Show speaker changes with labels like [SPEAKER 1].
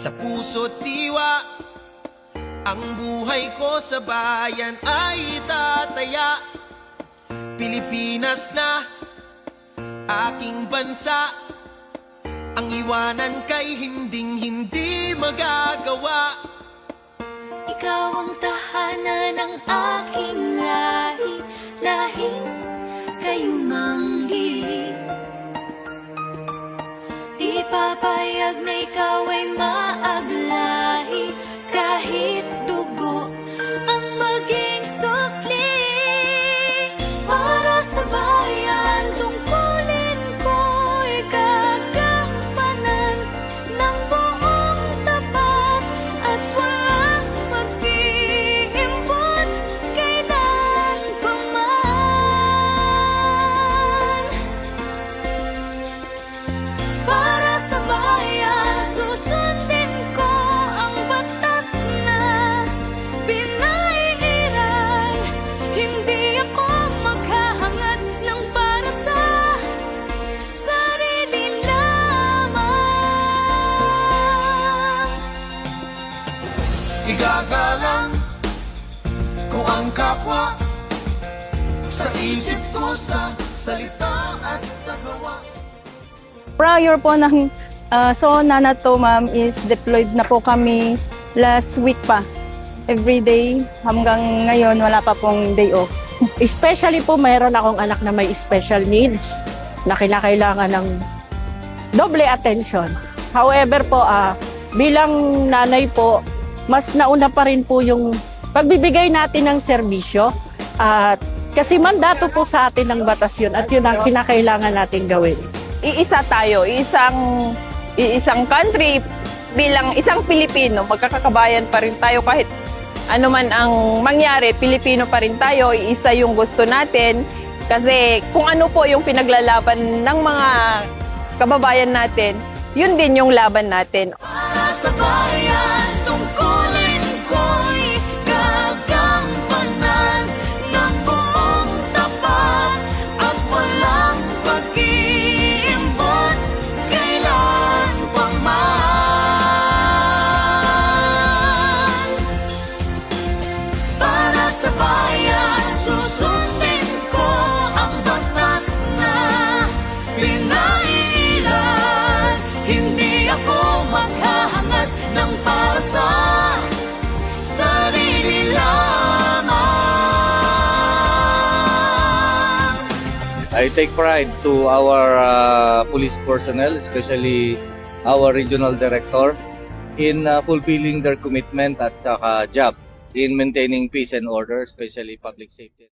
[SPEAKER 1] sa puso't diwa. Ang buhay ko sa bayan ay tataya. Pilipinas na aking bansa, ang iwanan kay hinding-hindi magagawa.
[SPEAKER 2] Ikaw ang tahanan ng aking lahi, lahing kayumanggi. Di papayag na ikaw ay maaglahi, kahit dugo ang maging sukli. Para sa bayan, tungkulin ko'y gagampanan ng buong tapat at walang pag-iimpot kailan pa man. Para sa bayan, susundin ko ang batas na pinaiiral. Hindi ako maghahangad ng para sa sarili lamang.
[SPEAKER 1] Igagalang ko ang kapwa, sa isip ko, sa salita at sa gawa.
[SPEAKER 3] Prior po ng zona na to, ma'am, is deployed na po kami last week pa. Every day, hanggang ngayon, wala pa pong day off.
[SPEAKER 4] Especially po, mayroon akong anak na may special needs na kinakailangan ng doble attention. However po, bilang nanay po, mas nauna pa rin po yung pagbibigay natin ng serbisyo. Kasi mandato po sa atin ng batas yun at yun ang kinakailangan natin gawin.
[SPEAKER 5] Iisa tayo, iisang country, bilang isang Pilipino, magkakabayan pa rin tayo kahit ano man ang mangyari, Pilipino pa rin tayo, iisa yung gusto natin. Kasi kung ano po yung pinaglalaban ng mga kababayan natin, yun din yung laban natin.
[SPEAKER 2] Para sa bayan, tungkulin ko'y gagampanan ng buong tapat at walang pag-iimbot kailan pa man. Para sa bayan, susundin ko ang batas na pinaiiral. Hindi ako maghahangad ng para sa sarili lamang.
[SPEAKER 6] I take pride to our police personnel, especially our regional director, in fulfilling their commitment at job in maintaining peace and order, especially public safety.